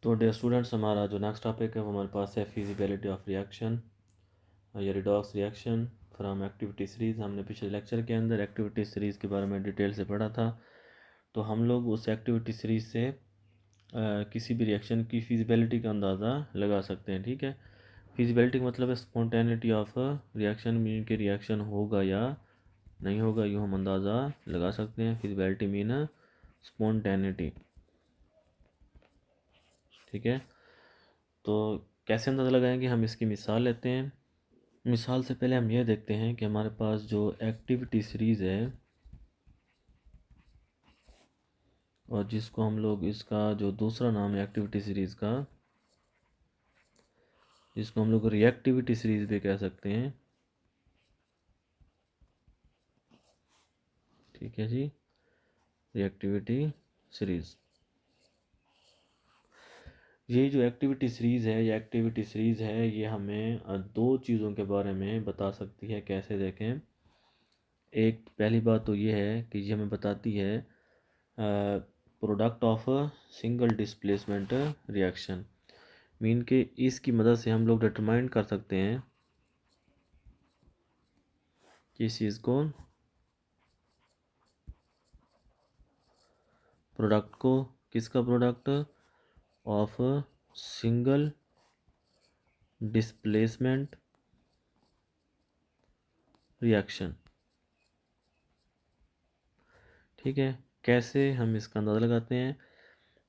तो dear students, हमारा जो नेक्स्ट टॉपिक है वो हमारे पास है फिजिबिलिटी ऑफ रिएक्शन या redox reaction from activity series. हमने पिछले लेक्चर के अंदर एक्टिविटी सीरीज़ के बारे में डिटेल से पढ़ा था। तो हम लोग उस एक्टिविटी सीरीज़ से किसी भी रिएक्शन की फिजिबिलिटी का अंदाज़ा लगा सकते हैं। ठीक है, फिजिबिलिटी का मतलब है स्पॉन्टेनिटी ऑफ रिएक्शन, मीन के रिएक्शन होगा या नहीं होगा, यूँ हम अंदाज़ा लगा सकते हैं। Feasibility mean spontaneity. ठीक है, तो कैसे अंदाज़ा लगाएंगे, हम इसकी मिसाल लेते हैं। मिसाल से पहले हम यह देखते हैं कि हमारे पास जो एक्टिविटी सीरीज़ है और जिसको हम लोग, इसका जो दूसरा नाम है एक्टिविटी सीरीज़ का, जिसको हम लोग रिएक्टिविटी सीरीज़ भी कह सकते हैं। ठीक है जी, रिएक्टिविटी सीरीज़। ये जो एक्टिविटी सीरीज़ है, ये हमें दो चीज़ों के बारे में बता सकती है। कैसे देखें, एक पहली बात तो ये है कि ये हमें बताती है product of single displacement reaction, mean के इसकी मदद से हम लोग डिटरमाइन कर सकते हैं कि इस चीज़ को, प्रोडक्ट को, किसका product, of single displacement reaction. ठीक है, कैसे हम इसका अंदाज़ा लगाते हैं।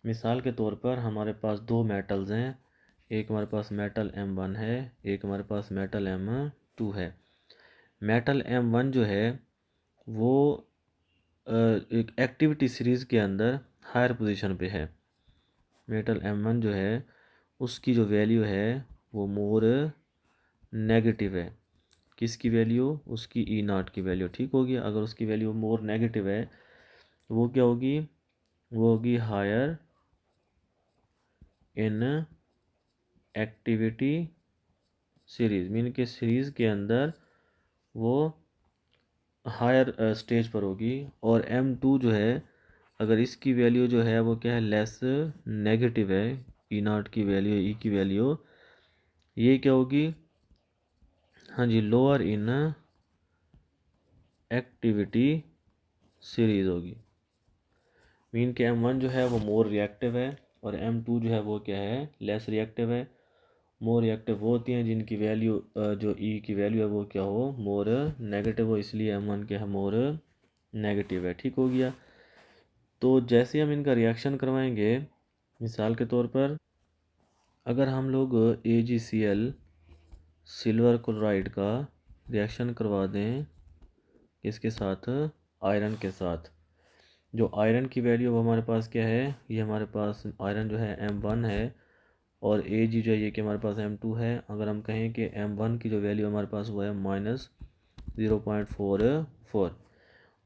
मिसाल के तौर पर हमारे पास दो मेटल्स हैं, एक हमारे पास मेटल M1 है, एक हमारे पास मेटल M2 है। मेटल M1 जो है वो एक एक्टिविटी सीरीज़ के अंदर हायर पोजीशन पे है। मेटल M1 जो है उसकी जो वैल्यू है वो मोर नेगेटिव है। किसकी वैल्यू, उसकी E0 की वैल्यू। ठीक होगी, अगर उसकी वैल्यू मोर नेगेटिव है तो वो क्या होगी, वो होगी higher in activity series, mean के सीरीज़ के अंदर वो हायर स्टेज पर होगी। और M2 जो है, अगर इसकी वैल्यू जो है वो क्या है, लेस नेगेटिव है, E0 की वैल्यू, E की वैल्यू, ये क्या होगी, हाँ जी, लोअर इन एक्टिविटी सीरीज़ होगी। मीन के M1 जो है वो मोर रिएक्टिव है और M2 जो है वो क्या है, लेस रिएक्टिव है। मोर रिएक्टिव वो होती हैं जिनकी वैल्यू, जो E की वैल्यू है वो क्या हो, मोर नेगेटिव हो, इसलिए M1 क्या है, मोर नेगेटिव है। ठीक हो गया। तो जैसे हम इनका रिएक्शन करवाएंगे, मिसाल के तौर पर अगर हम लोग AgCl सिल्वर क्लोराइड का रिएक्शन करवा दें, किसके साथ, आयरन के साथ। जो आयरन की वैल्यू वो हमारे पास क्या है, ये हमारे पास आयरन जो है M1 है और Ag जो है ये कि हमारे पास M2 है। अगर हम कहें कि M1 की जो वैल्यू हमारे पास वो है -0.44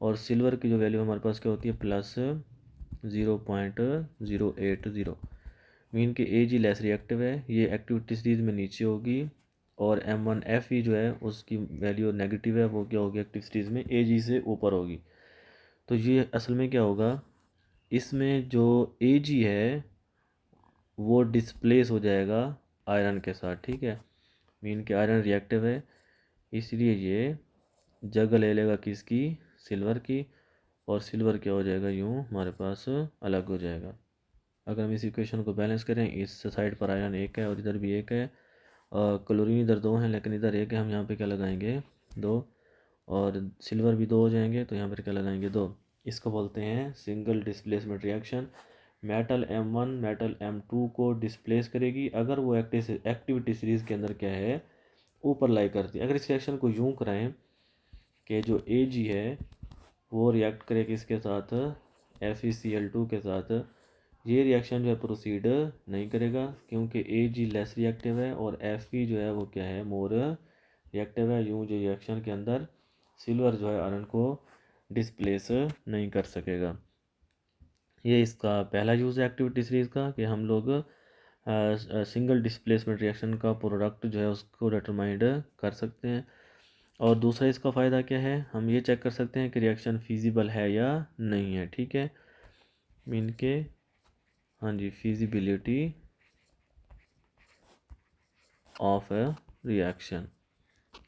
और सिल्वर की जो वैल्यू हमारे पास क्या होती है, +0.080, मीन के Ag लेस रिएक्टिव है, ये एक्टिविटी सीरीज में नीचे होगी। और M1Fe जो है उसकी वैल्यू नेगेटिव है, वो क्या होगी, एक्टिव सीरीज में Ag से ऊपर होगी। तो ये असल में क्या होगा, इसमें जो Ag है वो डिस्प्लेस हो जाएगा आयरन के साथ। ठीक है, मीन के आयरन रिएक्टिव है, इसलिए ये जगह ले लेगा किसकी, सिल्वर की, और सिल्वर क्या हो जाएगा, यूँ हमारे पास अलग हो जाएगा। अगर हम इस इक्वेशन को बैलेंस करें, इस साइड पर आयरन एक है और इधर भी एक है, क्लोरीन इधर दो हैं लेकिन इधर एक है, हम यहाँ पे क्या लगाएंगे, दो, और सिल्वर भी दो हो जाएंगे तो यहाँ पर क्या लगाएंगे, दो। इसको बोलते हैं single displacement reaction. Metal M1 metal M2 को डिस्प्लेस करेगी अगर वो एक्टिविटी सीरीज़ के अंदर क्या है, ऊपर लाई करती है। अगर इस रिएक्शन को यूँ कराएं कि जो Ag है वो रिएक्ट करे किसके साथ, FeCl2 के साथ, ये रिएक्शन जो है प्रोसीड नहीं करेगा क्योंकि Ag लेस रिएक्टिव है और Fe जो है वो क्या है, मोर रिएक्टिव है। यूँ जो रिएक्शन के अंदर सिल्वर जो है आयरन को डिस्प्लेस नहीं कर सकेगा। ये इसका पहला यूज़ है एक्टिविटी सीरीज़ का, कि हम लोग सिंगल डिस्प्लेसमेंट रिएक्शन का प्रोडक्ट जो है उसको डिटरमाइंड कर सकते हैं। और दूसरा इसका फ़ायदा क्या है, हम ये चेक कर सकते हैं कि रिएक्शन फिजिबल है या नहीं है। ठीक है, मीन के, हाँ जी, फिजिबिलिटी ऑफ ए रिएक्शन,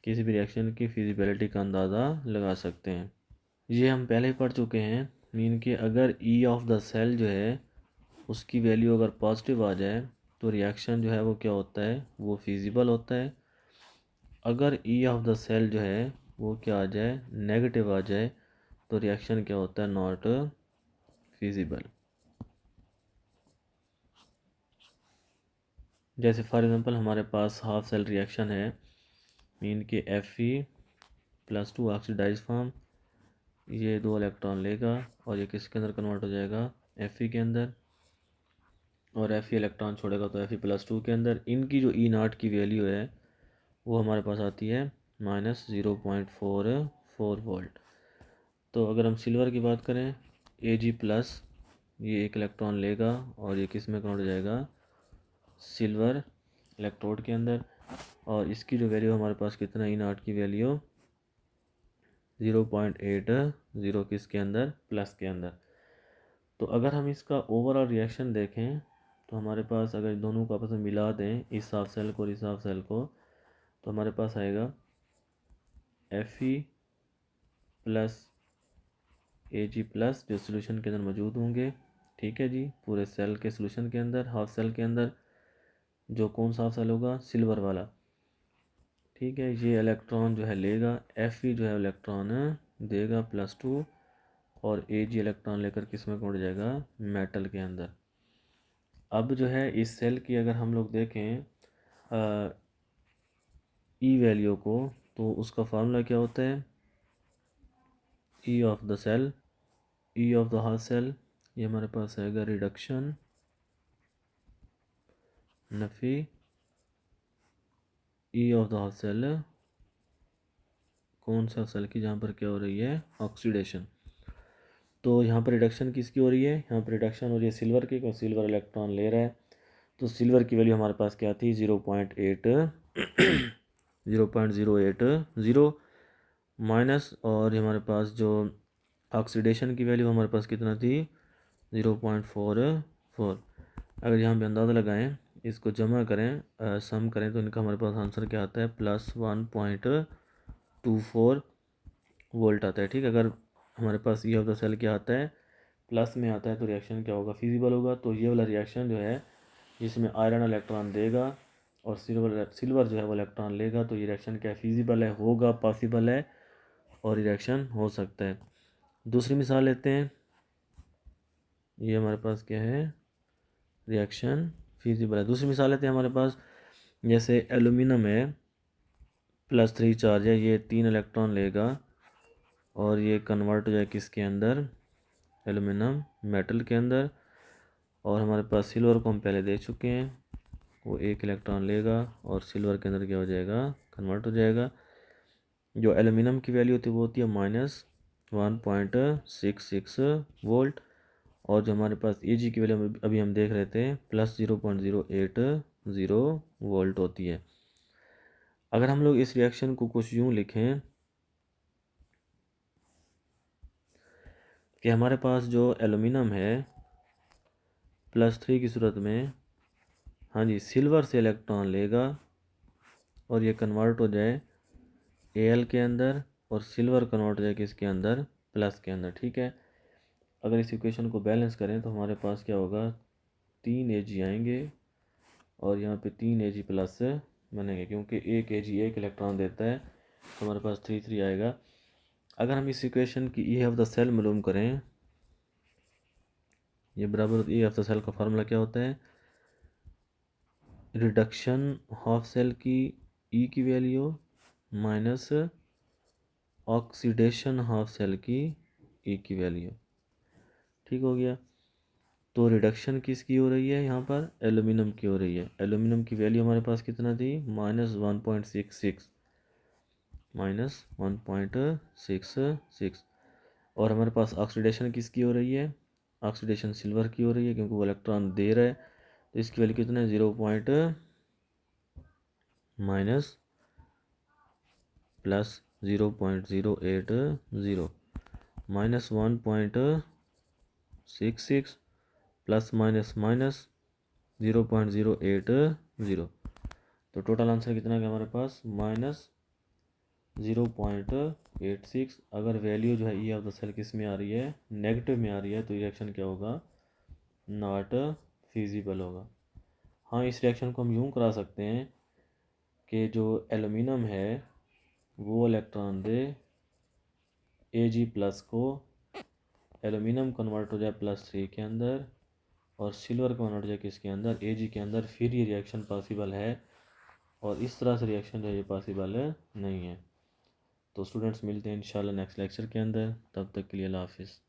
किसी भी रिएक्शन की फिजिबिलिटी का अंदाज़ा लगा सकते हैं। ये हम पहले ही पढ़ चुके हैं। मीन कि अगर ई ऑफ द सेल जो है उसकी वैल्यू अगर पॉजिटिव आ जाए तो रिएक्शन जो है वो क्या होता है, वो फिजिबल होता है। अगर ई ऑफ द सेल जो है वो क्या आ जाए, नेगेटिव आ जाए, तो रिएक्शन क्या होता है, नॉट फिजिबल। जैसे फॉर एग्जांपल हमारे पास हाफ सेल रिएक्शन है, मीन के Fe+2 ऑक्सीडाइज फॉर्म, ये 2 इलेक्ट्रॉन लेगा और ये किसके अंदर कन्वर्ट हो जाएगा, Fe के अंदर, और Fe इलेक्ट्रॉन छोड़ेगा तो Fe+2 के अंदर। इनकी जो E0 की वैल्यू है वो हमारे पास आती है -0.44 वोल्ट। तो अगर हम सिल्वर की बात करें, Ag+, ये एक इलेक्ट्रॉन लेगा और ये किस में कन्वर्ट हो जाएगा, सिल्वर इलेक्ट्रोड के अंदर, और इसकी जो वैल्यू हमारे पास कितना, E0 की वैल्यू 0.80 किसके अंदर, प्लस के अंदर। तो अगर हम इसका ओवरऑल रिएक्शन देखें तो हमारे पास अगर दोनों को आपस में मिला दें, इस हाफ सेल को और इस हाफ सेल को, तो हमारे पास आएगा Fe+Ag+ जो सोल्यूशन के अंदर मौजूद होंगे। ठीक है जी, पूरे सेल के सोल्यूशन के अंदर, हाफ सेल के अंदर, जो कौन सा हाफ सेल होगा, सिल्वर वाला। ठीक है, ये इलेक्ट्रॉन जो है लेगा, Fe जो है इलेक्ट्रॉन देगा +2, और Ag इलेक्ट्रॉन लेकर किस में कन्वर्ट हो जाएगा, मेटल के अंदर। अब जो है इस सेल की अगर हम लोग देखें ई वैल्यू को, तो उसका फार्मूला क्या होता है, E of the cell, E of the half cell, ये हमारे पास आएगा रिडक्शन नफी E of the half cell, कौन सा सेल की, जहाँ पर क्या हो रही है, ऑक्सीडेशन। तो यहाँ पर रिडक्शन किसकी हो रही है, यहाँ पर रिडक्शन हो रही है सिल्वर की, क्योंकि सिल्वर इलेक्ट्रॉन ले रहा है। तो सिल्वर की वैल्यू हमारे पास क्या थी, 0.080 माइनस, और हमारे पास जो ऑक्सीडेशन की वैल्यू हमारे पास कितना थी, 0.44। अगर यहाँ पे अंदाज़ा लगाएं, इसको जमा करें, सम करें, तो इनका हमारे पास आंसर क्या आता है, +1.24 वोल्ट आता है। ठीक, अगर हमारे पास ई ऑफ द सेल क्या आता है, प्लस में आता है, तो रिएक्शन क्या होगा, फिजिबल होगा। तो ये वाला रिएक्शन जो है जिसमें आयरन इलेक्ट्रॉन देगा और सिल्वर जो है वो इलेक्ट्रॉन लेगा, तो ये रिएक्शन क्या फिजिबल है, होगा, पॉसिबल है, और रिएक्शन हो सकता है। दूसरी मिसाल लेते हैं, ये हमारे पास क्या है, रिएक्शन फिजिबल है। दूसरी मिसाल लेते हैं हमारे पास, जैसे एल्यूमिनियम है, +3 चार्ज है, ये 3 इलेक्ट्रॉन लेगा और ये कन्वर्ट हो जाए किसके अंदर, एल्यूमिनियम मेटल के अंदर। और हमारे पास सिल्वर को हम पहले दे चुके हैं, वो 1 इलेक्ट्रॉन लेगा और सिल्वर के अंदर क्या हो जाएगा, कन्वर्ट हो जाएगा। जो एल्यूमिनियम की वैल्यू होती है वो होती है -1.66 वोल्ट, और जो हमारे पास Ag की वैल्यू अभी हम देख रहे थे, +0.080 वोल्ट होती है। अगर हम लोग इस रिएक्शन को कुछ यूँ लिखें कि हमारे पास जो एल्यूमिनियम है +3 की सूरत में, हाँ जी, सिल्वर से इलेक्ट्रॉन लेगा और ये कन्वर्ट हो जाए Al के अंदर, और सिल्वर कन्वर्ट हो जाए किसके अंदर, प्लस के अंदर। ठीक है, अगर इस इक्वेशन को बैलेंस करें तो हमारे पास क्या होगा, 3 Ag आएंगे और यहाँ पे 3 Ag+ बनेंगे, क्योंकि 1 Ag 1 इलेक्ट्रॉन देता है, तो हमारे पास 3 आएगा। अगर हम इस इक्वेशन की ई ऑफ द सेल मालूम करें, ये बराबर ई ऑफ द सेल का फार्मूला क्या होता है, रिडक्शन हाफ सेल की ई की value minus oxidation half cell की ई की वैल्यू। ठीक हो गया, तो रिडक्शन किसकी हो रही है, यहाँ पर एल्यूमिनियम की हो रही है। एल्यूमिनियम की वैल्यू हमारे पास कितना थी, -1.66, और हमारे पास ऑक्सीडेशन किसकी हो रही है, ऑक्सीडेशन सिल्वर की हो रही है, क्योंकि वो इलेक्ट्रॉन दे रहा है, तो इसकी वैल्यू कितना है, +1.080 -1.66 +-, -0.080। तो टोटल आंसर कितना है हमारे पास -0.86। अगर वैल्यू जो है ई ऑफ द सेल किस में आ रही है, नेगेटिव में आ रही है, तो रिएक्शन क्या होगा, नॉट फिजिबल होगा। हाँ, इस रिएक्शन को हम यूँ करा सकते हैं कि जो एल्यूमिनियम है वो इलेक्ट्रॉन दे Ag+ को, एल्यूमिनियम कन्वर्ट हो जाए +3 के अंदर और सिल्वर कन्वर्ट हो जाए किसके अंदर, Ag के अंदर, फिर ये रिएक्शन पॉसिबल है। और इस तरह से रिएक्शन जो है ये पॉसिबल नहीं है। तो स्टूडेंट्स मिलते हैं इंशाल्लाह नेक्स्ट लेक्चर के अंदर, तब तक के लिए अल्लाह हाफिज़।